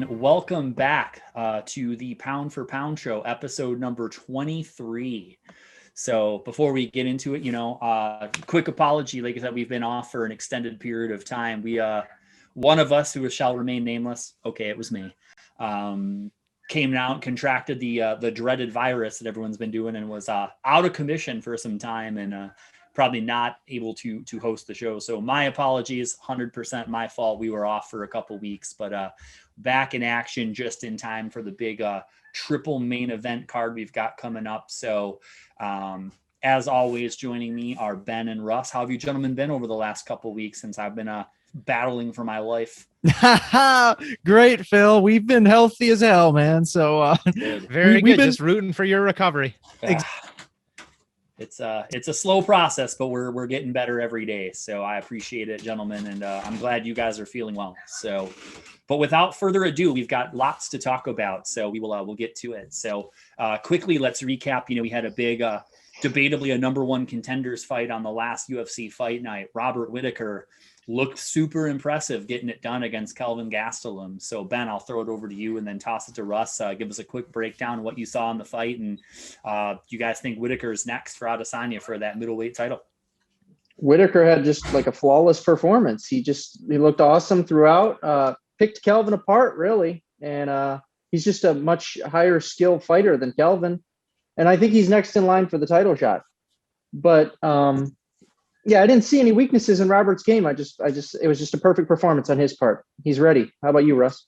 everyone. Welcome back to the Pound for Pound Show, episode number 23. So before we get into it, quick apology. Like I said, we've been off for an extended period of time. One of us who shall remain nameless, okay, it was me, came out, contracted the dreaded virus that everyone's been doing, and was out of commission for some time, and probably not able to host the show. So my apologies, 100% my fault. We were off for a couple weeks, but back in action just in time for the big triple main event card we've got coming up. So as always, joining me are Ben and Russ. How have you gentlemen been over the last couple weeks since I've been battling for my life? Great, Phil. We've been healthy as hell, man. So very good. Just rooting for your recovery. It's a slow process, but we're getting better every day. So I appreciate it, gentlemen, and I'm glad you guys are feeling well. So, but without further ado, we've got lots to talk about. So we'll get to it. So quickly, let's recap. We had a big, debatably a number one contenders fight on the last UFC fight night. Robert Whittaker looked super impressive getting it done against Kelvin Gastelum. So Ben, I'll throw it over to you and then toss it to Russ. Give us a quick breakdown of what you saw in the fight, and you guys think Whittaker's next for Adesanya for that middleweight title? Whittaker had just like a flawless performance. He looked awesome throughout. Picked Kelvin apart really, and he's just a much higher skill fighter than Kelvin, and I think he's next in line for the title shot. But yeah, I didn't see any weaknesses in Robert's game. It was just a perfect performance on his part. He's ready. How about you, Russ?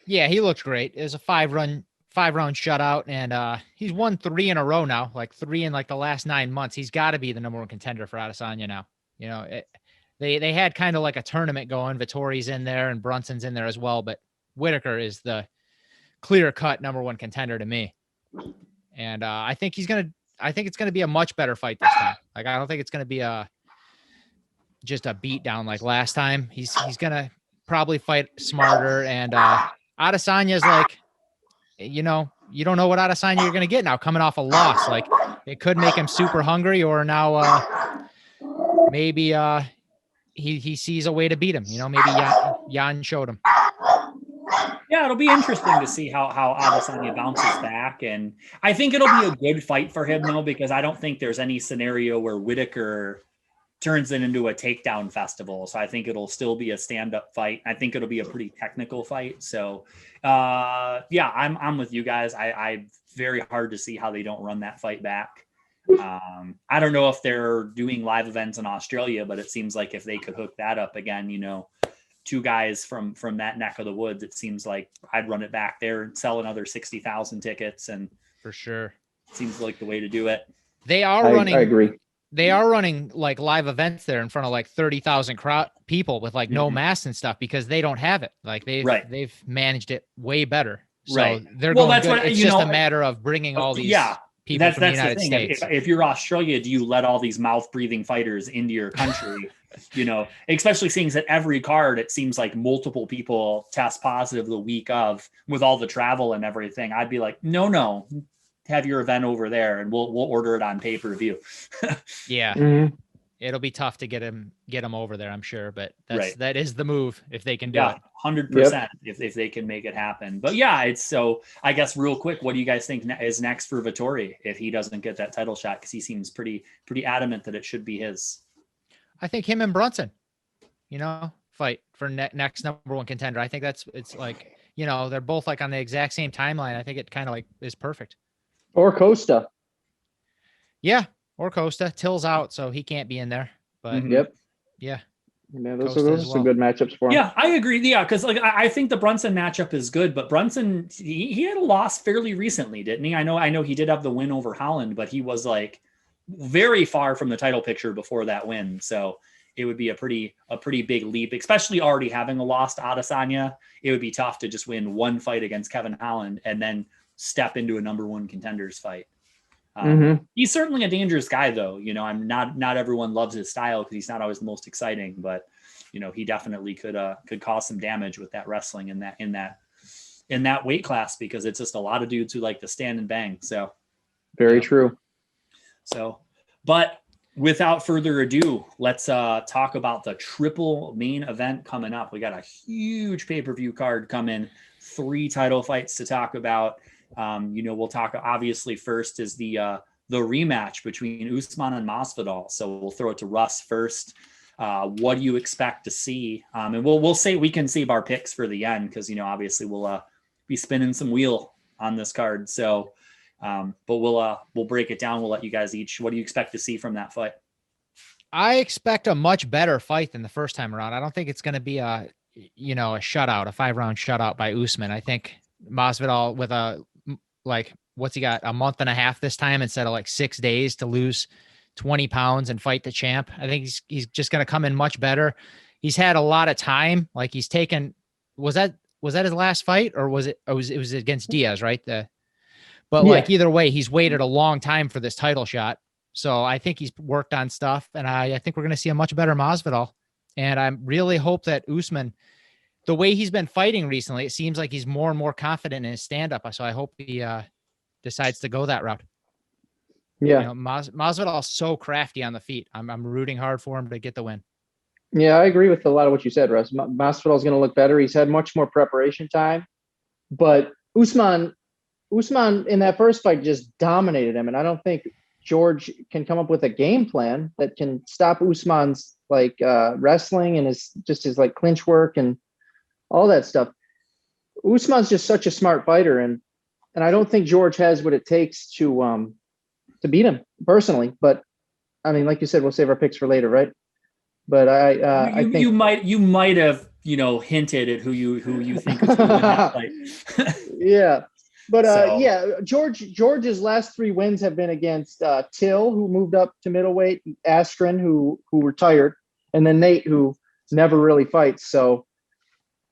Yeah, he looked great. It was a five round shutout, and he's won 3 in a row now, like 3 in like the last 9 months. He's got to be the number one contender for Adesanya now. They had kind of like a tournament going. Vittori's in there and Brunson's in there as well, but Whittaker is the clear cut number one contender to me. And I think it's going to be a much better fight this time. Like, I don't think it's going to be just a beat down like last time. He's going to probably fight smarter. And Adesanya's like, you don't know what Adesanya you're going to get now coming off a loss. Like, it could make him super hungry, or now maybe he sees a way to beat him. Maybe Jan showed him. Yeah, it'll be interesting to see how Adesanya bounces back. And I think it'll be a good fight for him, though, because I don't think there's any scenario where Whittaker turns it into a takedown festival. So I think it'll still be a stand-up fight. I think it'll be a pretty technical fight. So, yeah, I'm with you guys. I very hard to see how they don't run that fight back. I don't know if they're doing live events in Australia, but it seems like if they could hook that up again, 2 guys from that neck of the woods, it seems like I'd run it back there and sell another 60,000 tickets. And for sure, seems like the way to do it. They are running. I agree. They are running like live events there in front of like 30,000 people with like no masks and stuff, because they don't have it. Like they've managed it way better. So they're going good. It's just a matter of bringing all these people from the United States. If you're Australia, do you let all these mouth breathing fighters into your country? Especially seeing that every card, it seems like multiple people test positive the week of, with all the travel and everything. I'd be like, no, have your event over there and we'll order it on pay-per-view. Yeah. Mm-hmm. It'll be tough to get him over there, I'm sure, but that is the move if they can do it. 100% if they can make it happen. But yeah, it's so, I guess real quick, what do you guys think is next for Vittori if he doesn't get that title shot? Because he seems pretty adamant that it should be his. I think him and Brunson, fight for next number one contender. I think it's like, they're both like on the exact same timeline. I think it kind of like is perfect. Or Costa. Yeah. Or Costa. Till's out, so he can't be in there. But yeah. Yeah, those are some good matchups for him. Yeah, I agree. Yeah, because like I think the Brunson matchup is good, but Brunson he had a loss fairly recently, didn't he? I know he did have the win over Holland, but he was like very far from the title picture before that win. So it would be a pretty big leap, especially already having a loss to Adesanya. It would be tough to just win one fight against Kevin Holland and then step into a number one contenders fight. He's certainly a dangerous guy, though. I'm not everyone loves his style because he's not always the most exciting, but he definitely could cause some damage with that wrestling in that weight class, because it's just a lot of dudes who like to stand and bang. So very true. So, but without further ado, let's talk about the triple main event coming up. We got a huge pay-per-view card coming, 3 title fights to talk about. We'll talk, obviously, first is the rematch between Usman and Masvidal. So we'll throw it to Russ first. What do you expect to see? And we'll say we can save our picks for the end because obviously we'll be spinning some wheel on this card. So, but we'll break it down. We'll let you guys each. What do you expect to see from that fight? I expect a much better fight than the first time around. I don't think it's going to be a shutout, a 5-round shutout by Usman. I think Masvidal with what's he got, a month and a half this time instead of 6 days to lose 20 pounds and fight the champ. I think he's just going to come in much better. He's had a lot of time. He's taken, was that his last fight or it was against Diaz, right? Either way, he's waited a long time for this title shot. So I think he's worked on stuff, and I think we're going to see a much better Masvidal. And I really hope that Usman, the way he's been fighting recently, it seems like he's more and more confident in his stand-up. So I hope he decides to go that route. Yeah. Masvidal's so crafty on the feet. I'm rooting hard for him to get the win. Yeah, I agree with a lot of what you said, Russ. Masvidal's going to look better. He's had much more preparation time, but Usman in that first fight just dominated him, and I don't think George can come up with a game plan that can stop Usman's wrestling and his clinch work and all that stuff. Usman's just such a smart fighter, and I don't think George has what it takes to beat him personally. But I mean, like you said, we'll save our picks for later, right? But I think you might have hinted at who you think is going to win that fight. Yeah. But George's last 3 wins have been against Till, who moved up to middleweight, Askren, who retired, and then Nate, who never really fights. So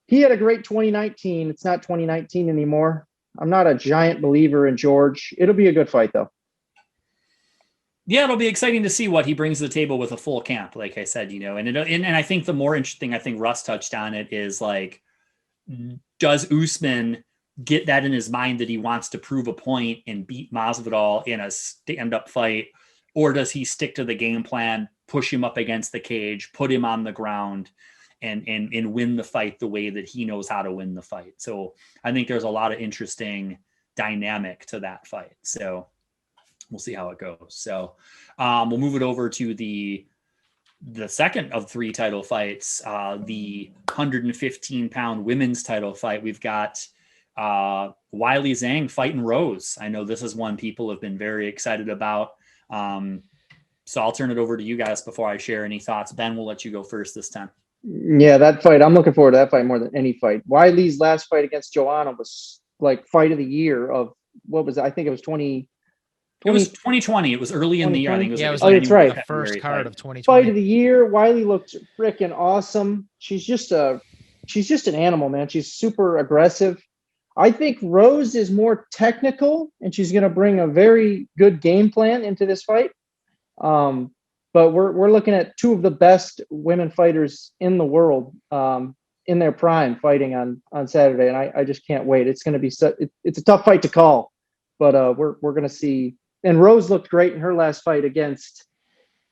he had a great 2019. It's not 2019 anymore. I'm not a giant believer in George. It'll be a good fight, though. Yeah, it'll be exciting to see what he brings to the table with a full camp, like I said, and I think the more interesting, I think Russ touched on it, is does Usman get that in his mind that he wants to prove a point and beat Masvidal in a stand-up fight, or does he stick to the game plan, push him up against the cage, put him on the ground, and win the fight the way that he knows how to win the fight? So I think there's a lot of interesting dynamic to that fight. So we'll see how it goes. So we'll move it over to the second of 3 title fights, the 115-pound women's title fight. We've got Weili Zhang fighting Rose. I know this is one people have been very excited about. So I'll turn it over to you guys before I share any thoughts. Ben, we'll let you go first this time. Yeah, that fight, I'm looking forward to that fight more than any fight. Weili's last fight against Joanna was fight of the year of, what was it? I think it was 20. It was 2020. It was early in the year. I think it was. That's right. The first card of 2020. Fight of the year. Weili looked freaking awesome. She's just an animal, man. She's super aggressive. I think Rose is more technical, and she's going to bring a very good game plan into this fight. But we're looking at 2 of the best women fighters in the world in their prime fighting on Saturday, and I just can't wait. It's going to be it's a tough fight to call, but we're going to see. And Rose looked great in her last fight against,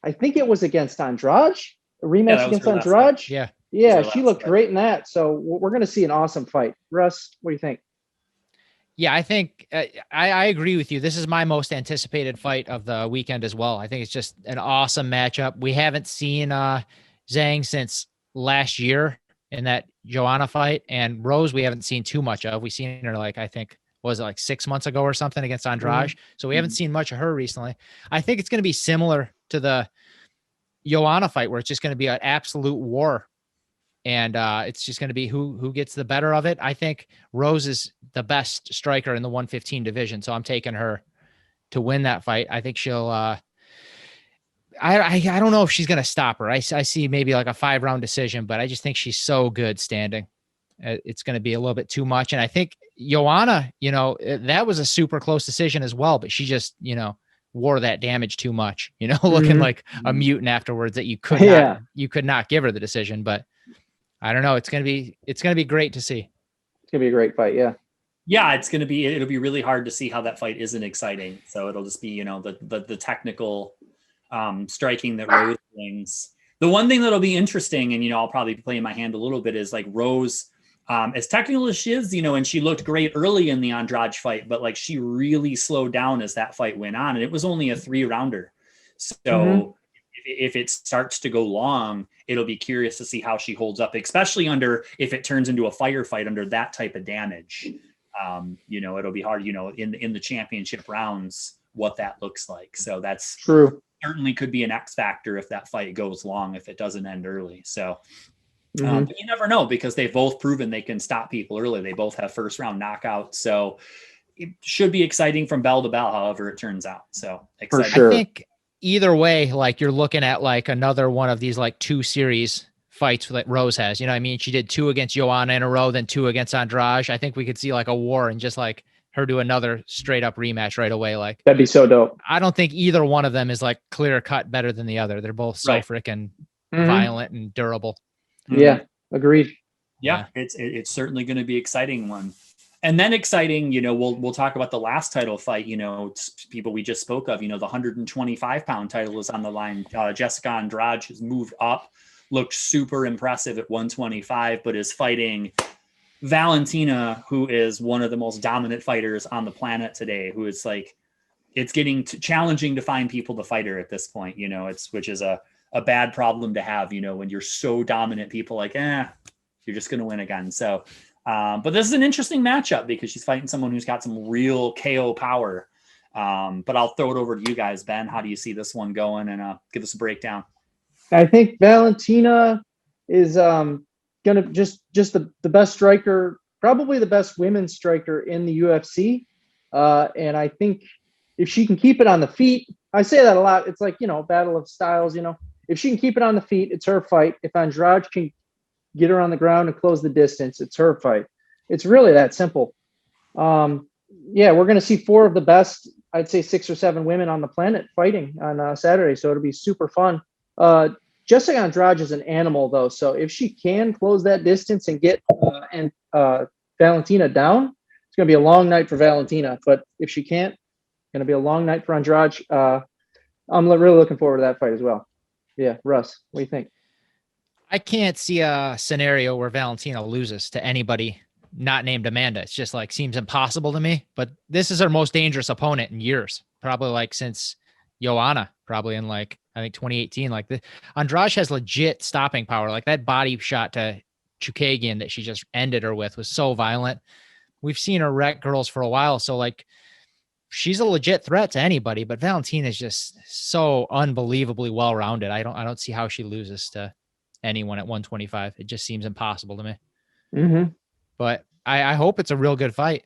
I think it was against Andrade, a rematch against Andrade. Yeah, she looked great in that. So we're going to see an awesome fight. Russ, what do you think? Yeah, I think I agree with you. This is my most anticipated fight of the weekend as well. I think it's just an awesome matchup. We haven't seen Zhang since last year in that Joanna fight, and Rose we haven't seen too much of. We've seen her I think, was it 6 months ago or something against Andrade? Mm-hmm. So we haven't seen much of her recently. I think it's going to be similar to the Joanna fight, where it's just going to be an absolute war. And it's just going to be who gets the better of it. I think Rose is the best striker in the 115 division, so I'm taking her to win that fight. I think she'll. I don't know if she's going to stop her. I see maybe a 5-round decision, but I just think she's so good standing. It's going to be a little bit too much. And I think Joanna, that was a super close decision as well, but she just, wore that damage too much, looking like a mutant afterwards that you could not give her the decision. But I don't know. It's going to be great to see. It's going to be a great fight. Yeah. Yeah. It'll be really hard to see how that fight isn't exciting. So it'll just be, the technical striking that Rose brings. The one thing that'll be interesting, and I'll probably play in my hand a little bit, is like Rose, as technical as she is, and she looked great early in the Andrade fight, but like she really slowed down as that fight went on, and it was only a 3-rounder. So if it starts to go long, it'll be curious to see how she holds up, especially if it turns into a firefight under that type of damage. It'll be hard, in the championship rounds, what that looks like. So that's true. Certainly could be an X factor if that fight goes long, if it doesn't end early. So, but you never know, because they've both proven they can stop people early. They both have first round knockouts. So it should be exciting from bell to bell, however it turns out. So exciting. For sure. I think either way, like you're looking at like another one of these like 2 series fights that Rose has. I mean, she did 2 against Joanna in a row, then 2 against Andrade. I think we could see like a war and just like her do another straight up rematch right away. Like that'd be so dope. I don't think either one of them is like clear cut better than the other. They're both so freaking violent and durable. Yeah, agreed. Yeah, it's certainly going to be exciting one. And then exciting, we'll talk about the last title fight, people we just spoke of, the 125-pound title is on the line. Jessica Andrade has moved up, looked super impressive at 125, but is fighting Valentina, who is one of the most dominant fighters on the planet today, who is like, it's getting challenging to find people to fight her at this point, which is a bad problem to have, when you're so dominant, people like, you're just going to win again. So, but this is an interesting matchup because she's fighting someone who's got some real KO power. But I'll throw it over to you guys. Ben, how do you see this one going? And give us a breakdown. I think Valentina is gonna just the best striker, probably the best women's striker in the UFC. And I think if she can keep it on the feet, I say that a lot. It's like, battle of styles, if she can keep it on the feet, it's her fight. If Andrade can get her on the ground and close the distance, it's her fight. It's really that simple. We're going to see 4 of the best, I'd say 6 or 7 women on the planet fighting on Saturday. So it'll be super fun. Jessica Andrade is an animal though. So if she can close that distance and get Valentina down, it's going to be a long night for Valentina. But if she can't, it's going to be a long night for Andrade. I'm really looking forward to that fight as well. Yeah. Russ, what do you think? I can't see a scenario where Valentina loses to anybody not named Amanda. It's just like seems impossible to me, but this is her most dangerous opponent in years, probably like since Joanna, probably in like, I think 2018, like the Andrade has legit stopping power. Like that body shot to Chukagian that she just ended her with was so violent. We've seen her wreck girls for a while. So like she's a legit threat to anybody, but Valentina is just so unbelievably well-rounded. I don't see how she loses to anyone at 125. It just seems impossible to me. But I hope it's a real good fight.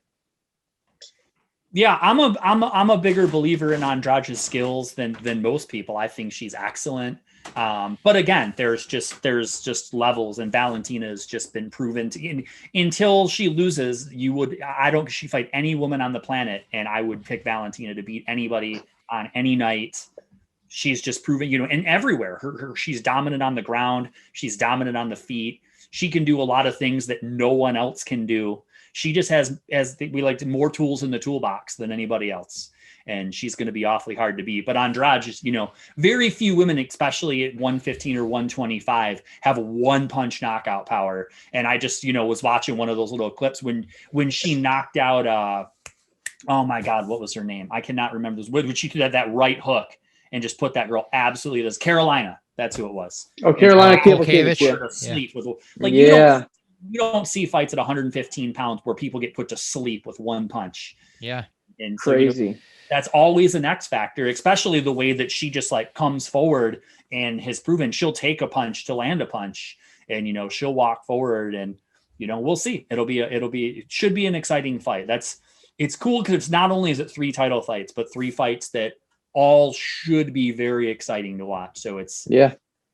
Yeah, I'm a bigger believer in Andrade's skills than most people. I think she's excellent. But again, there's just levels, and Valentina has just been proven to until she loses. She fight any woman on the planet, and I would pick Valentina to beat anybody on any night. She's just proven, and everywhere. She's dominant on the ground. She's dominant on the feet. She can do a lot of things that no one else can do. She just has, more tools in the toolbox than anybody else. And she's going to be awfully hard to beat. But Andrade just, very few women, especially at 115 or 125, have one punch knockout power. And I just, was watching one of those little clips when she knocked out, oh my God, what was her name? I cannot remember this. When she did that right hook and just put that girl absolutely, this Carolina. That's who it was. Oh, Carolina Kavich. Sleep with you don't see fights at 115 pounds where people get put to sleep with one punch. Yeah. And crazy. So, that's always an X factor, especially the way that she just like comes forward and has proven she'll take a punch to land a punch, and she'll walk forward, and we'll see. It should be an exciting fight. It's cool because it's not only is it 3 title fights, but 3 fights that all should be very exciting to watch. So it's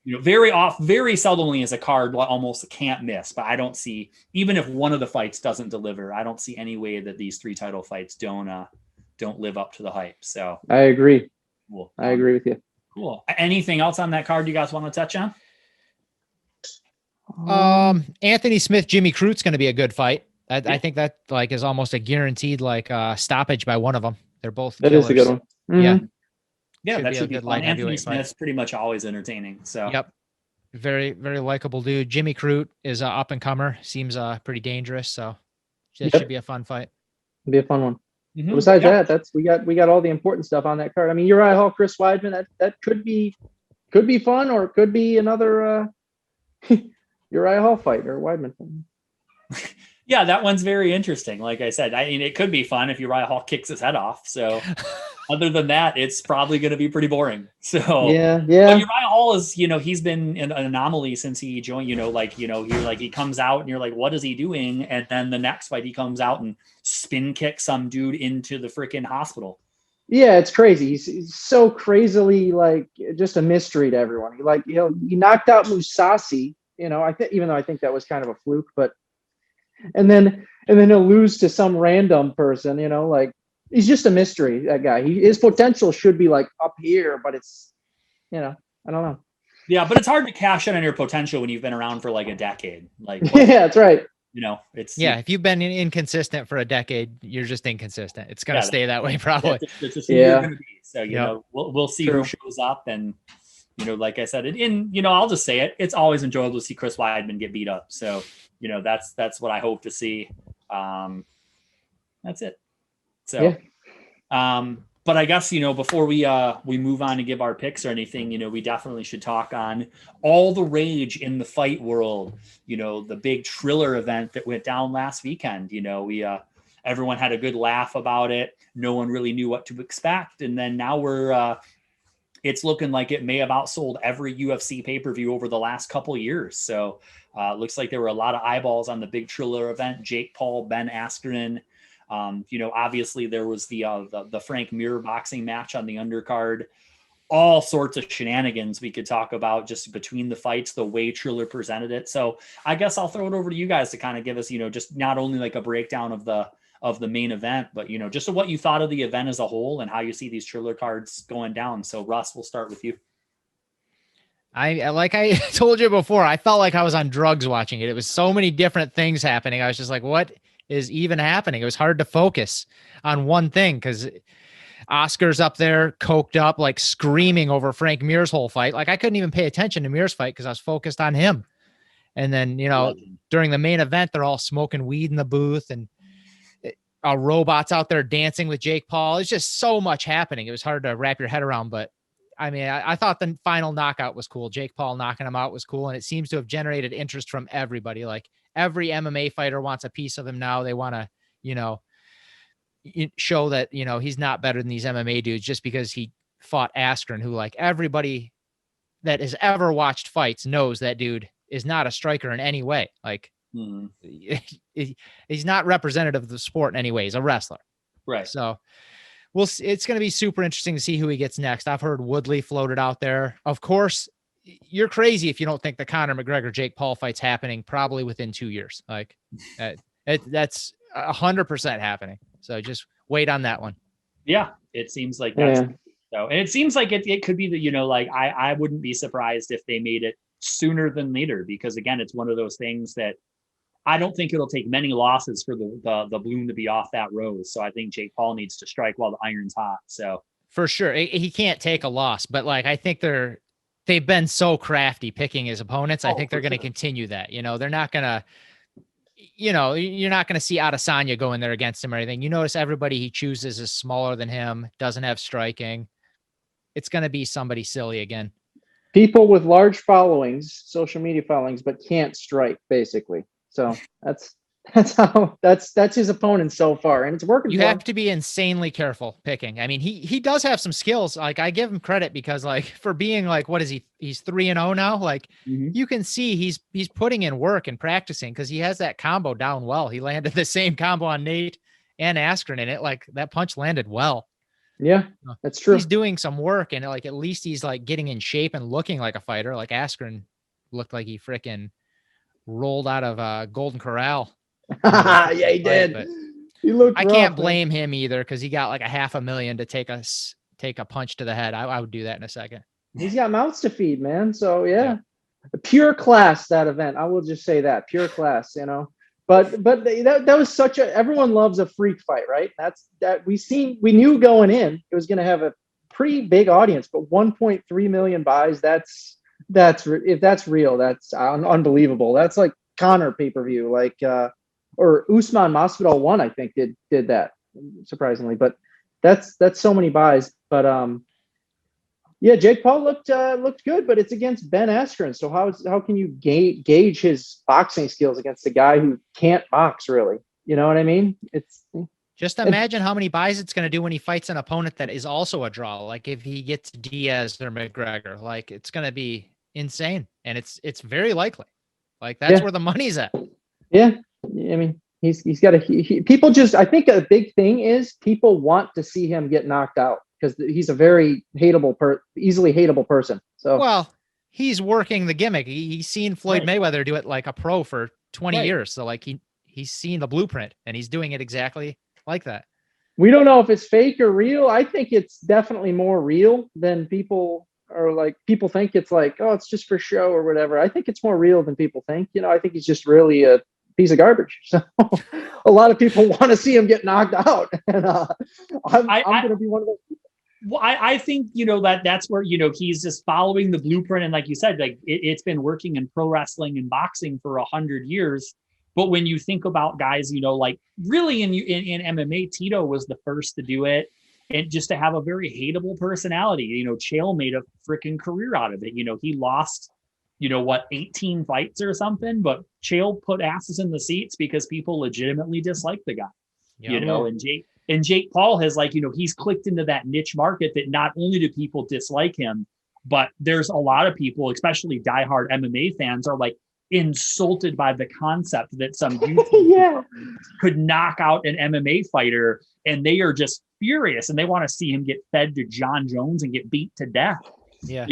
very seldomly as a card almost can't miss. But I don't see, even if one of the fights doesn't deliver, I don't see any way that these 3 title fights don't live up to the hype. So I agree. Cool. I agree with you. Cool. Anything else on that card you guys want to touch on? Anthony Smith, Jimmy Crute's going to be a good fight. I think that like is almost a guaranteed stoppage by one of them. They're both killers. That is a good one. Mm-hmm. Yeah. Yeah, that be a should be good fun. light Anthony heavyweight fight. Smith's pretty much always entertaining. So Yep. Very, very likable dude. Jimmy Crute is a up and comer. Seems pretty dangerous. So that Yep. should be a fun fight. It'll be a fun one. Mhm. Besides Yeah. that, we got all the important stuff on that card. I mean, Uriah Hall, Chris Weidman, that could be fun, or it could be another Uriah Hall fight or Weidman fight. Yeah, that one's very interesting. Like I said, I mean, it could be fun if Uriah Hall kicks his head off. So other than that, it's probably going to be pretty boring. So Yeah. but Uriah Hall is, he's been an anomaly since he joined, he comes out and you're like, what is he doing? And then the next fight he comes out and spin kicks some dude into the freaking hospital. Yeah, it's crazy. He's so crazily like just a mystery to everyone. He knocked out Musasi, I think, even though I think that was kind of a fluke, but and then he'll lose to some random person, like he's just a mystery, that guy. His potential should be like up here, but it's, I don't know. Yeah, but it's hard to cash in on your potential when you've been around for like a decade. Like, Yeah, that's right. It's if you've been inconsistent for a decade, you're just inconsistent. It's gonna stay that way probably. That's just who you're gonna be. So we'll see True. who shows up, and like I said, I'll just say it. It's always enjoyable to see Chris Weidman get beat up. So that's what I hope to see. That's it. So, but I guess, before we move on to give our picks or anything, we definitely should talk on all the rage in the fight world. The big Triller event that went down last weekend. Everyone had a good laugh about it. No one really knew what to expect, and then now it's looking like it may have outsold every UFC pay-per-view over the last couple of years. So looks like there were a lot of eyeballs on the big Triller event. Jake Paul, Ben Askren. Obviously there was the Frank Mir boxing match on the undercard. All sorts of shenanigans we could talk about just between the fights, the way Triller presented it. So I guess I'll throw it over to you guys to kind of give us, just not only like a breakdown of the main event, but just what you thought of the event as a whole and how you see these Triller cards going down. So Russ, we'll start with you. Like I told you before, I felt like I was on drugs watching it. It was so many different things happening. I was just like, what is even happening? It was hard to focus on one thing because Oscar's up there coked up, like screaming over Frank Mir's whole fight. Like I couldn't even pay attention to Mir's fight because I was focused on him. And then, during the main event, they're all smoking weed in the booth and robots out there dancing with Jake Paul. It's just so much happening. It was hard to wrap your head around, but I mean, I thought the final knockout was cool. Jake Paul knocking him out was cool. And it seems to have generated interest from everybody. Like every MMA fighter wants a piece of him now. They want to, show that, he's not better than these MMA dudes just because he fought Askren, who like everybody that has ever watched fights knows that dude is not a striker in any way. Like he's not representative of the sport in any way. He's a wrestler. Right. So it's going to be super interesting to see who he gets next. I've heard Woodley floated out there. Of course, you're crazy if you don't think the Conor McGregor Jake Paul fight's happening probably within 2 years. Like that's 100% happening. So just wait on that one. Yeah, it seems like that's so, and it seems like it could be that I wouldn't be surprised if they made it sooner than later, because again, it's one of those things that I don't think it'll take many losses for the bloom to be off that rose. So I think Jake Paul needs to strike while the iron's hot. So for sure, he can't take a loss, but like I think they've been so crafty picking his opponents. I think they're going to continue that. They're not going to. You're not going to see Adesanya go in there against him or anything. You notice everybody he chooses is smaller than him, doesn't have striking. It's going to be somebody silly again. People with large followings, social media followings, but can't strike, basically. So that's his opponent so far, and it's working. You have to be insanely careful picking. I mean, he does have some skills. Like I give him credit because like for being like, what is he? He's 3-0 now. Like you can see he's putting in work and practicing because he has that combo down well. He landed the same combo on Nate and Askren in it. Like that punch landed well. Yeah, that's true. He's doing some work and like at least he's like getting in shape and looking like a fighter. Like Askren looked like he freaking rolled out of Golden Corral. Yeah, he did. He looked. I can't blame him either because he got like $500,000 to take a punch to the head. I would do that in a second. He's got mouths to feed, man. So yeah. Pure class, that event. I will just say that pure class. But that was everyone loves a freak fight, right? We knew going in it was going to have a pretty big audience, but 1.3 million buys. If that's real, that's unbelievable. That's like Connor pay-per-view, like or Usman Masvidal 1, I think did that, surprisingly. But that's so many buys. But yeah, Jake Paul looked good, but it's against Ben Askren. So how can you gauge his boxing skills against a guy who can't box really? You know what I mean? Just imagine how many buys it's going to do when he fights an opponent that is also a draw. Like if he gets Diaz or McGregor, like it's going to be insane, and it's very likely. Like that's where the money's at. Yeah, I mean he's got people just. I think a big thing is people want to see him get knocked out because he's a very easily hateable person. So well, he's working the gimmick. He's seen Floyd Mayweather do it like a pro for 20 years. So like he's seen the blueprint and he's doing it exactly like that. We don't know if it's fake or real. I think it's definitely more real than people think it's like, oh, it's just for show or whatever. I think it's more real than people think. I think he's just really a piece of garbage. So a lot of people want to see him get knocked out. And I'm going to be one of those people. Well, I think, that's where, he's just following the blueprint. And like you said, like it's been working in pro wrestling and boxing for 100 years. But when you think about guys, like really in MMA, Tito was the first to do it. And just to have a very hateable personality, Chael made a freaking career out of it. He lost, 18 fights or something, but Chael put asses in the seats because people legitimately dislike the guy, and Jake Paul has he's clicked into that niche market that not only do people dislike him, but there's a lot of people, especially diehard MMA fans, are like insulted by the concept that some YouTuber could knock out an MMA fighter, and they are just furious and they want to see him get fed to John Jones and get beat to death. And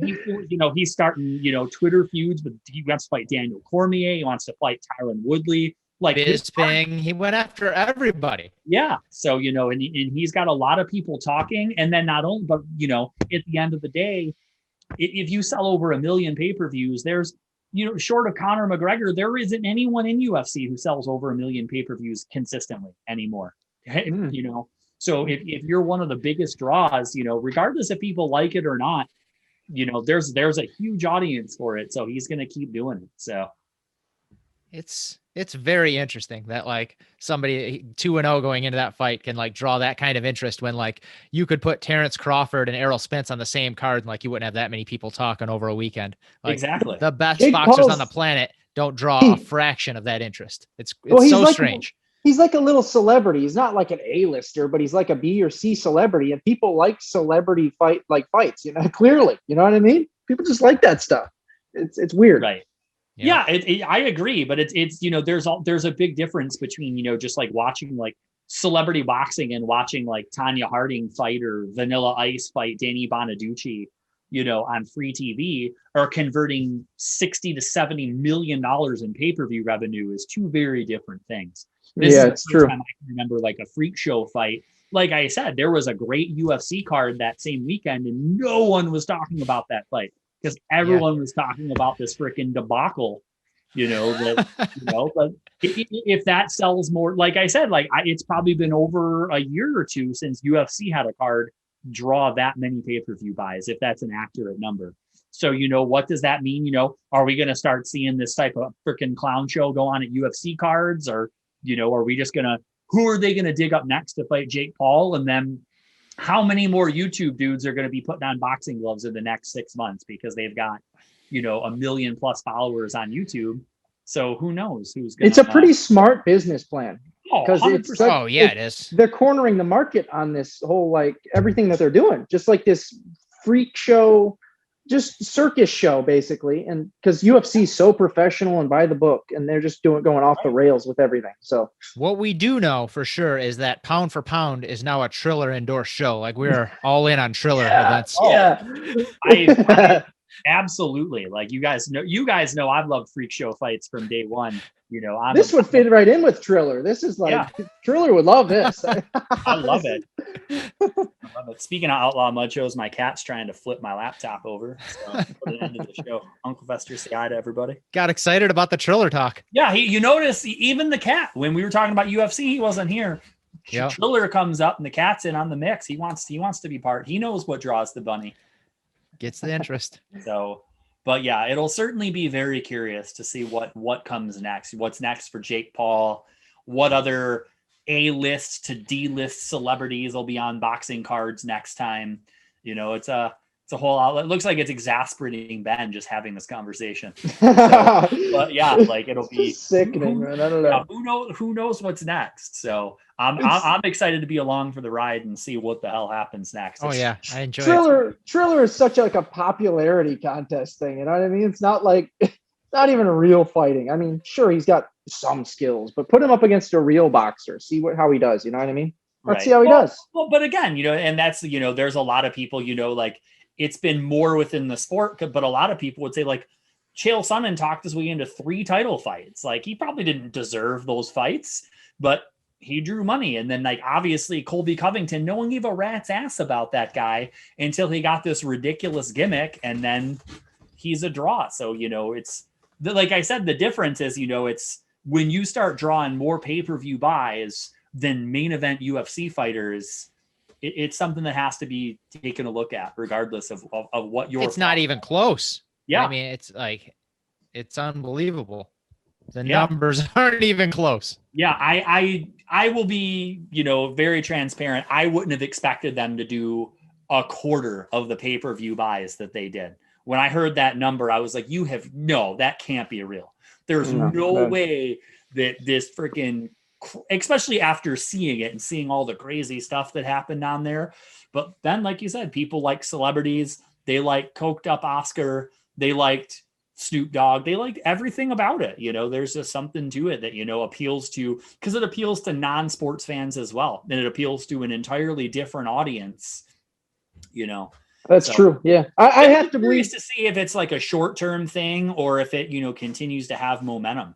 he's starting, Twitter feuds, but he wants to fight Daniel Cormier. He wants to fight Tyron Woodley. Like Bisping, he went after everybody. Yeah. So, and he's got a lot of people talking. And then not only, but, at the end of the day, if you sell over 1 million pay-per-views, there's, short of Conor McGregor, there isn't anyone in UFC who sells over 1 million pay-per-views consistently anymore. So if you're one of the biggest draws, regardless if people like it or not, there's a huge audience for it. So he's going to keep doing it. So it's very interesting that like somebody 2-0 going into that fight can like draw that kind of interest when like you could put Terrence Crawford and Errol Spence on the same card and like you wouldn't have that many people talking over a weekend. Like, exactly. The best boxers on the planet don't draw a fraction of that interst. It's so strange. He's like a little celebrity. He's not like an A-lister, but he's like a B or C celebrity, and people like celebrity fights. Clearly, you know what I mean. People just like that stuff. It's weird, right? Yeah, I agree, but it's there's a big difference between just like watching like celebrity boxing and watching like Tanya Harding fight or Vanilla Ice fight Danny Bonaducci, on free TV, or converting $60 to $70 million in pay-per-view revenue is two very different things. This is it's true. Time I can remember like a freak show fight. Like I said, there was a great UFC card that same weekend, and no one was talking about that fight because everyone was talking about this freaking debacle. But if that sells more, like I said, it's probably been over a year or two since UFC had a card draw that many pay-per-view buys, if that's an accurate number. So, what does that mean? Are we going to start seeing this type of freaking clown show go on at UFC cards, or are we just who are they going to dig up next to fight Jake Paul? And then how many more YouTube dudes are going to be putting on boxing gloves in the next 6 months because they've got, 1 million plus followers on YouTube. So who knows who's going to. It's a pretty smart business plan. Because it is. They're cornering the market on this whole, like everything that they're doing, just like this freak show, just circus show, basically. And because UFC is so professional and by the book, and they're just going off the rails with everything. So what we do know for sure is that Pound for Pound is now a Triller endorsed show. Like we're all in on Triller events. I absolutely. Like you guys know I've loved freak show fights from day one. This would fit right in with Triller. This is like Triller would love this. I love it. Speaking of Outlaw Mud Shows, my cat's trying to flip my laptop over. So for the end of the show, Uncle Fester, say hi to everybody. Got excited about the Triller talk. Yeah, you notice even the cat, when we were talking about UFC, he wasn't here. Yep. Triller comes up and the cat's in on the mix. He wants to be part. He knows what draws the bunny. Gets the interest. So, but yeah, it'll certainly be very curious to see what comes next. What's next for Jake Paul? What other A-list to D-list celebrities will be on boxing cards next time? You know, it's a whole. It looks like it's exasperating Ben just having this conversation. So, but yeah, like it'll be sickening, man. I don't know. Yeah, who knows what's next? So I'm excited to be along for the ride and see what the hell happens next. Oh yeah, I enjoy it. Triller is such like a popularity contest thing. You know what I mean? It's not like not even real fighting. I mean, sure, he's got some skills, but put him up against a real boxer. See how he does. You know what I mean? Let's see how he does. Well, but again, you know, and that's, there's a lot of people, like it's been more within the sport, but a lot of people would say like Chael Sonnen talked his way into 3 title fights. Like he probably didn't deserve those fights, but he drew money. And then like, obviously Colby Covington, no one gave a rat's ass about that guy until he got this ridiculous gimmick. And then he's a draw. So, it's like I said, the difference is, it's when you start drawing more pay-per-view buys than main event UFC fighters, it's something that has to be taken a look at regardless of what your. It's not even close. Yeah. I mean, it's unbelievable. The numbers aren't even close. Yeah. I will be, very transparent. I wouldn't have expected them to do a quarter of the pay-per-view buys that they did. When I heard that number, I was like, that can't be real. There's no way that this freaking, especially after seeing it and seeing all the crazy stuff that happened on there. But then, like you said, people like celebrities. They like coked up Oscar. They liked Snoop Dogg. They liked everything about it. There's just something to it that, appeals to, because it appeals to non-sports fans as well. And it appeals to an entirely different audience, That's true. Yeah. I have to believe to see if it's like a short-term thing or if it, continues to have momentum.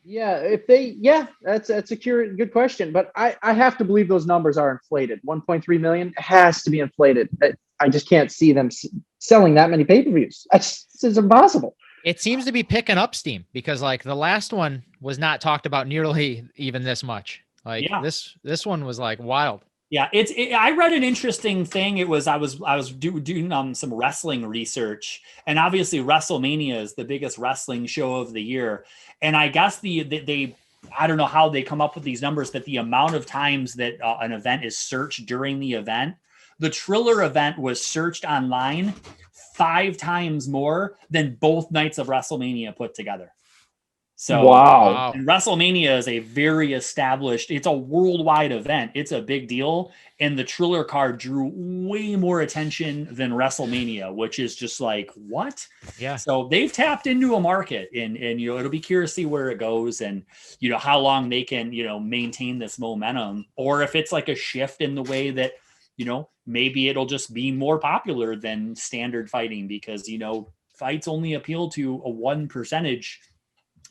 Yeah, that's a good question. But I have to believe those numbers are inflated. 1.3 million has to be inflated. I just can't see them selling that many pay-per-views. It's impossible. It seems to be picking up steam because like the last one was not talked about nearly even this much. Like this one was like wild. Yeah, I read an interesting thing. It was I was doing some wrestling research, and obviously WrestleMania is the biggest wrestling show of the year. And I guess they I don't know how they come up with these numbers, that the amount of times that an event is searched during the event, the Triller event was searched online 5 times more than both nights of WrestleMania put together. So wow. And WrestleMania is a very established, it's a worldwide event. It's a big deal. And the Triller card drew way more attention than WrestleMania, which is just like, what? Yeah. So they've tapped into a market and it'll be curious to see where it goes and, how long they can, maintain this momentum, or if it's like a shift in the way that, maybe it'll just be more popular than standard fighting because, fights only appeal to a 1%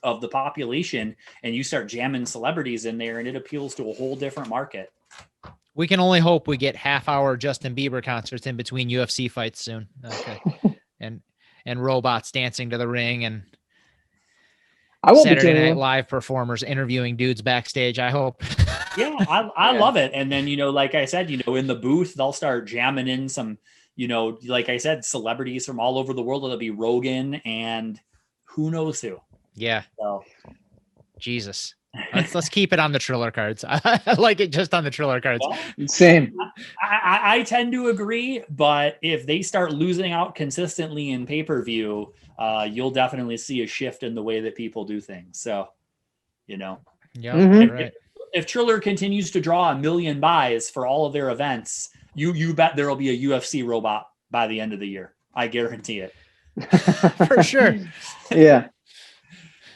of the population, and you start jamming celebrities in there and it appeals to a whole different market. We can only hope we get half-hour Justin Bieber concerts in between UFC fights soon. Okay. and robots dancing to the ring and Saturday Night Live performers interviewing dudes backstage. I hope. Yeah, I love it. And then, like I said, in the booth, they'll start jamming in some, like I said, celebrities from all over the world. It'll be Rogan and who knows who. Yeah. So. Jesus. Let's keep it on the Triller cards. I like it just on the Triller cards. Well, same. I tend to agree, but if they start losing out consistently in pay-per-view, you'll definitely see a shift in the way that people do things. So, Yeah. Right. If Triller continues to draw 1 million buys for all of their events, you bet there will be a UFC robot by the end of the year. I guarantee it. For sure. Yeah.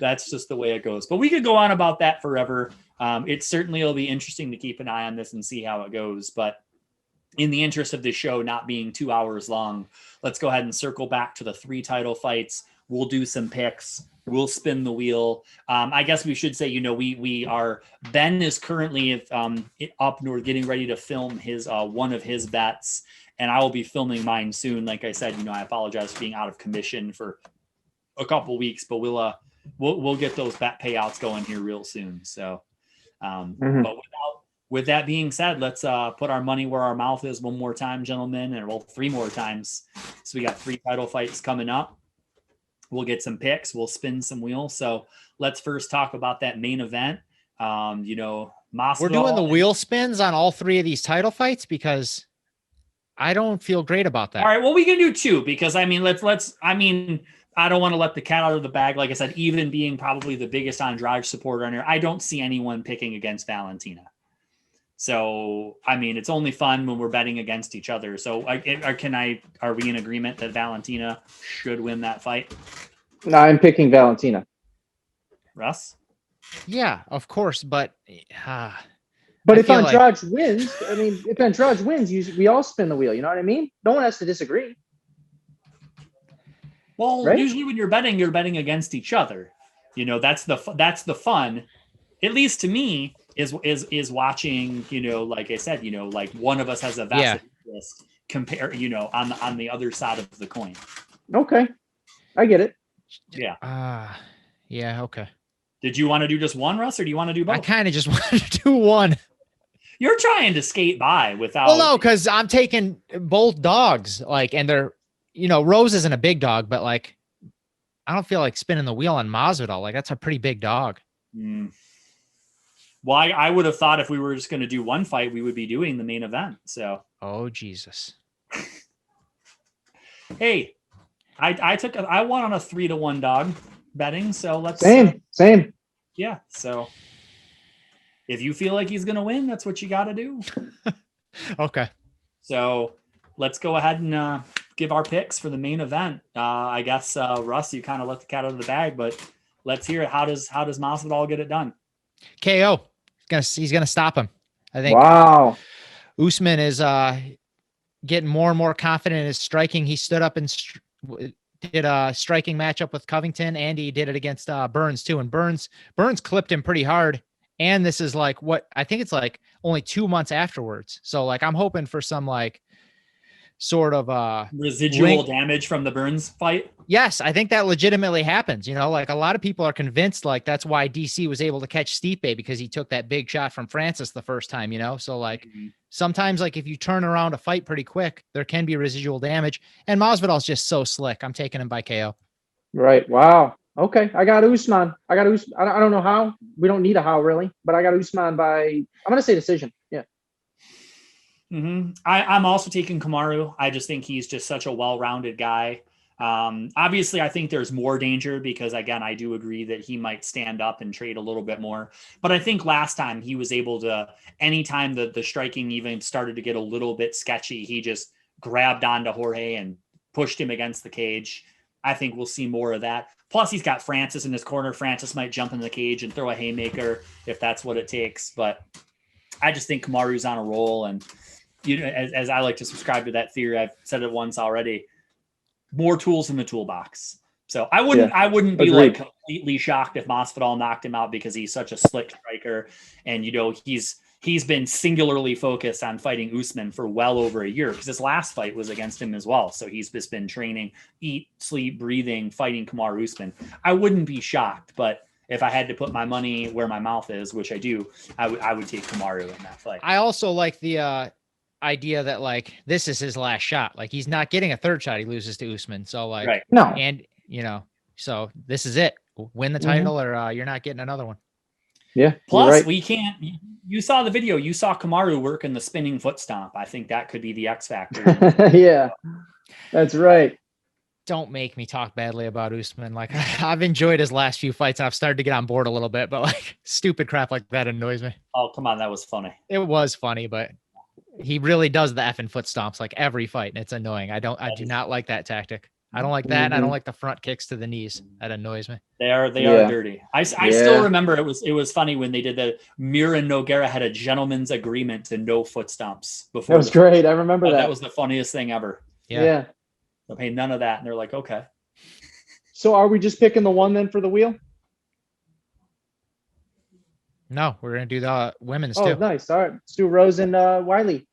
That's just the way it goes. But we could go on about that forever. It certainly will be interesting to keep an eye on this and see how it goes. But in the interest of this show not being 2 hours long, let's go ahead and circle back to the 3 title fights. We'll do some picks. We'll spin the wheel. I guess we should say, we are, Ben is currently up north getting ready to film his one of his bets. And I will be filming mine soon. Like I said, I apologize for being out of commission for a couple weeks, but we'll get those bet payouts going here real soon. So, but with that being said, let's put our money where our mouth is one more time, gentlemen, and well, 3 more times. So we got 3 title fights coming up. We'll get some picks. We'll spin some wheels. So let's first talk about that main event. You know, Masvidal. We're doing the wheel spins on all 3 of these title fights because I don't feel great about that. All right. Well, we can do 2 because I mean, I don't want to let the cat out of the bag. Like I said, even being probably the biggest Andrade supporter on here, I don't see anyone picking against Valentina. So, I mean, it's only fun when we're betting against each other. So are we in agreement that Valentina should win that fight? No, I'm picking Valentina. Russ? Yeah, of course. But But if Andrade wins, I mean, if Andrade wins, we all spin the wheel. You know what I mean? No one has to disagree. Well, right? Usually when you're betting against each other. You know, that's the fun. At least to me, is watching. You know, like I said, you know, like one of us has a vested interest. Compare, you know, on the other side of the coin. Okay, I get it. Yeah. Yeah. Okay. Did you want to do just one, Russ, or do you want to do both? I kind of just wanted to do one. You're trying to skate by without. Well, no, because I'm taking both dogs, like, and they're, you know, Rose isn't a big dog, but like, I don't feel like spinning the wheel on Masvidal. Like, that's a pretty big dog. Well, I would have thought if we were just going to do one fight, we would be doing the main event. So. Oh, Jesus. Hey, I won on a 3-1 dog betting. So let's same. Yeah. So if you feel like he's going to win, that's what you got to do. Okay. So let's go ahead and give our picks for the main event. I guess, Russ, you kind of let the cat out of the bag, but let's hear it. How does Masvidal get it done? KO. He's gonna stop him. I think. Wow. Usman is getting more and more confident in his striking. He stood up and did a striking matchup with Covington, and he did it against Burns too. And Burns clipped him pretty hard. And this is like what I think it's like only 2 months afterwards. So like I'm hoping for some like sort of residual damage from the Burns fight. Yes, I think that legitimately happens. You know, like a lot of people are convinced like that's why DC was able to catch Stipe because he took that big shot from Francis the first time, you know? So like sometimes like if you turn around a fight pretty quick, there can be residual damage. And Masvidal's just so slick. I'm taking him by KO. Right. Wow. Okay. I got Usman. I don't know how. We don't need a how really, but I got Usman by, I'm going to say decision. Yeah. I'm also taking Kamaru. I just think he's just such a well-rounded guy. Obviously, I think there's more danger because, again, I do agree that he might stand up and trade a little bit more. But I think last time he was able to, anytime the striking even started to get a little bit sketchy, he just grabbed onto Jorge and pushed him against the cage. I think we'll see more of that. Plus, he's got Francis in his corner. Francis might jump in the cage and throw a haymaker if that's what it takes. But I just think Kamaru's on a roll. And, you know, as I like to subscribe to that theory, I've said it once already, more tools in the toolbox. So I wouldn't be like completely shocked if Masvidal knocked him out because he's such a slick striker. And, you know, he's been singularly focused on fighting Usman for well over a year because his last fight was against him as well. So he's just been training, eat, sleep, breathing, fighting Kamaru Usman. I wouldn't be shocked, but if I had to put my money where my mouth is, which I do, I would take Kamaru in that fight. I also like the idea that like this is his last shot. Like he's not getting a third shot. He loses to Usman. So like, right. No. And you know, so this is it. Win the title or you're not getting another one. Yeah. Plus, we can't. You saw the video. You saw Kamaru work in the spinning foot stomp. I think that could be the X factor. Yeah, that's right. Don't make me talk badly about Usman. Like I've enjoyed his last few fights and I've started to get on board a little bit, but like stupid crap like that annoys me. Oh, come on. That was funny. It was funny, but he really does the effing foot stomps like every fight. And it's annoying. I do not like that tactic. I don't like that. And I don't like the front kicks to the knees. That annoys me. They are dirty. I still remember it was funny when they did the Mir and Nogueira had a gentleman's agreement to no foot stomps before. That was great. I remember that. That was the funniest thing ever. Yeah. So, hey, none of that. And they're like, okay. So are we just picking the one then for the wheel? No, we're going to do the women's too. Oh, nice. All right. Let's do Rose and Wiley.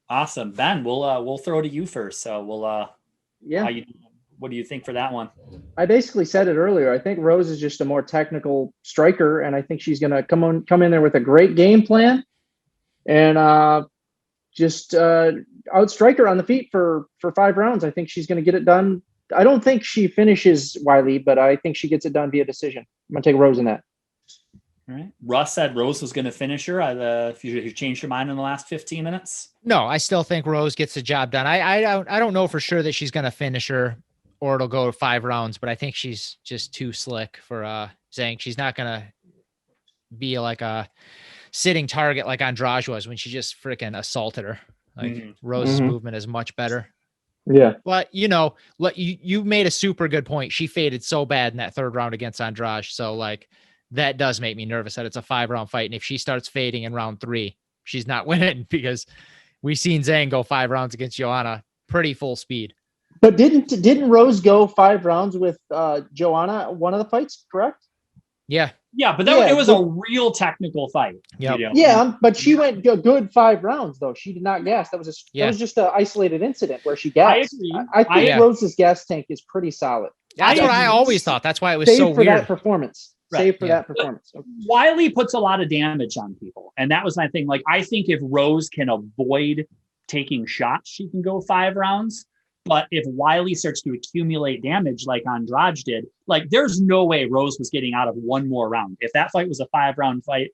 Awesome. Ben, we'll throw to you first. So what do you think for that one? I basically said it earlier. I think Rose is just a more technical striker, and I think she's going to come in there with a great game plan. and just outstrike her on the feet for 5 rounds. I think she's going to get it done. I don't think she finishes Wiley, but I think she gets it done via decision. I'm going to take Rose in that. All right. Russ said Rose was going to finish her. If you changed your mind in the last 15 minutes. No, I still think Rose gets the job done. I don't know for sure that she's going to finish her or it'll go 5 rounds, but I think she's just too slick for Zhang. She's not going to be like a sitting target like Andrade was when she just freaking assaulted her. Like Rose's movement is much better. Yeah. But you made a super good point. She faded so bad in that 3rd round against Andrade. So like that does make me nervous that it's a 5-round fight. And if she starts fading in round 3, she's not winning because we've seen Zhang go 5 rounds against Joanna pretty full speed. But didn't Rose go 5 rounds with Joanna one of the fights, correct? Yeah. Yeah, but it was a real technical fight. Yep. You know? Yeah, but she went good 5 rounds though. She did not gas. That was just an isolated incident where she gassed. I think Rose's gas tank is pretty solid. That's what I always thought. That's why it was Save so for weird. That performance. Right. Save for that performance. Wiley puts a lot of damage on people, and that was my thing. Like, I think if Rose can avoid taking shots, she can go 5 rounds. But if Wiley starts to accumulate damage like Andrade did, like there's no way Rose was getting out of one more round. If that fight was a 5-round fight,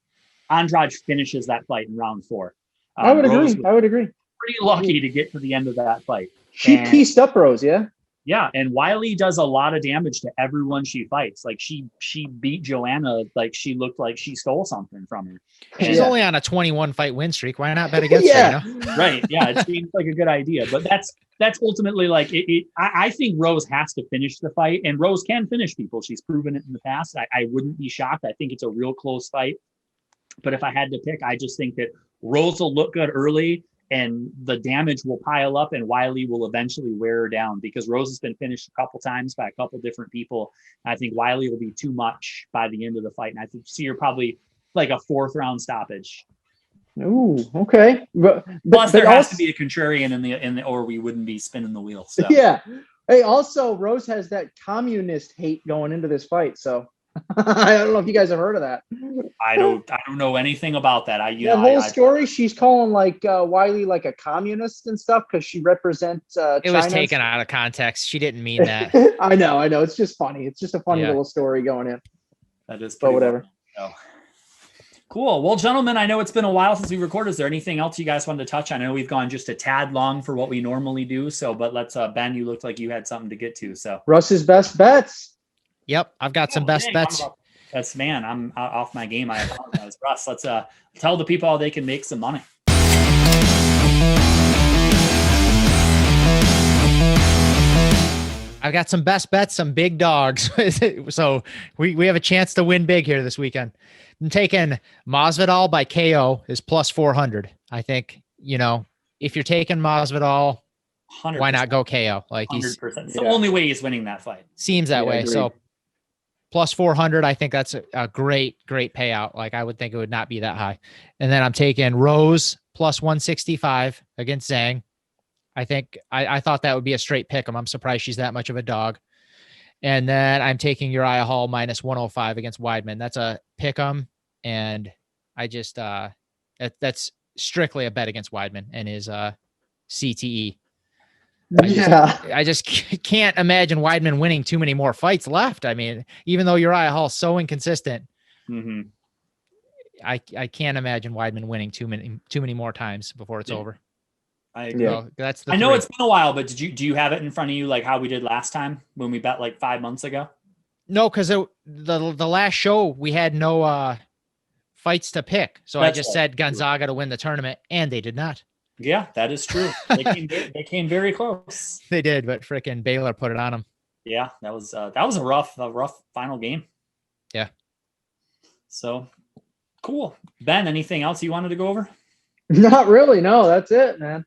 Andrade finishes that fight in round 4. I would agree. Pretty lucky to get to the end of that fight. She pieced up Rose, yeah. Yeah, and Wiley does a lot of damage to everyone she fights. Like she beat Joanna, like she looked like she stole something from her. She's only on a 21 fight win streak. Why not bet against her? You know? Right. Yeah, it seems like a good idea. But that's ultimately like it. I think Rose has to finish the fight, and Rose can finish people. She's proven it in the past. I wouldn't be shocked. I think it's a real close fight. But if I had to pick, I just think that Rose will look good early, and the damage will pile up, and Wiley will eventually wear her down because Rose has been finished a couple times by a couple different people. I think Wiley will be too much by the end of the fight, and I think see her probably like a 4th round stoppage. Ooh, okay. Plus, there has to be a contrarian in the or we wouldn't be spinning the wheel. So. Yeah. Hey, also Rose has that communist hate going into this fight, so I don't know if you guys have heard of that. I don't know anything about that. The whole story, she's calling like Wiley like a communist and stuff because she represents it was taken out of context. She didn't mean that. I know. It's just funny. It's just a funny little story going in. That is, but whatever. Cool. Well, gentlemen, I know it's been a while since we recorded. Is there anything else you guys wanted to touch? I know we've gone just a tad long for what we normally do. So, but let's Ben, you looked like you had something to get to. So Russ's best bets. Yep, I've got some best bets. I'm off my game. I apologize. Russ, let's tell the people how they can make some money. I've got some best bets, some big dogs. So we have a chance to win big here this weekend. I'm taking Masvidal by KO is plus 400. I think, if you're taking Masvidal, 100%. Why not go KO? Like 100%. It's the only way he's winning that fight. Seems that way. Agreed. So plus 400, I think that's a great payout. Like I would think it would not be that high. And then I'm taking Rose plus 165 against Zhang. I think I thought that would be a straight pick 'em. I'm surprised she's that much of a dog. And then I'm taking Uriah Hall minus 105 against Weidman. That's a pick 'em. And I just, that's strictly a bet against Weidman and his CTE. I just can't imagine Weidman winning too many more fights left. I mean, even though Uriah Hall's so inconsistent, I can't imagine Weidman winning too many more times before it's over. I agree. So that's I know it's been a while, but do you have it in front of you like how we did last time when we bet like 5 months ago? No, because the last show we had no fights to pick, so I just said Gonzaga to win the tournament, and they did not. Yeah, that is true. They came very close. They did, but frickin' Baylor put it on them. Yeah, that was a rough final game. Yeah. So cool. Ben, anything else you wanted to go over? Not really. No, that's it, man.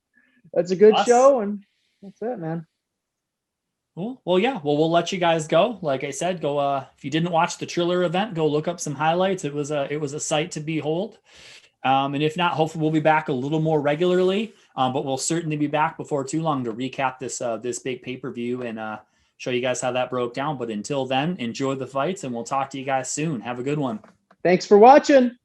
That's a good show, and that's it, man. Cool. Well, yeah. Well, we'll let you guys go. Like I said, go. If you didn't watch the Triller event, go look up some highlights. It was a sight to behold. And if not, hopefully we'll be back a little more regularly. But we'll certainly be back before too long to recap this big pay-per-view and show you guys how that broke down. But until then, enjoy the fights, and we'll talk to you guys soon. Have a good one. Thanks for watching.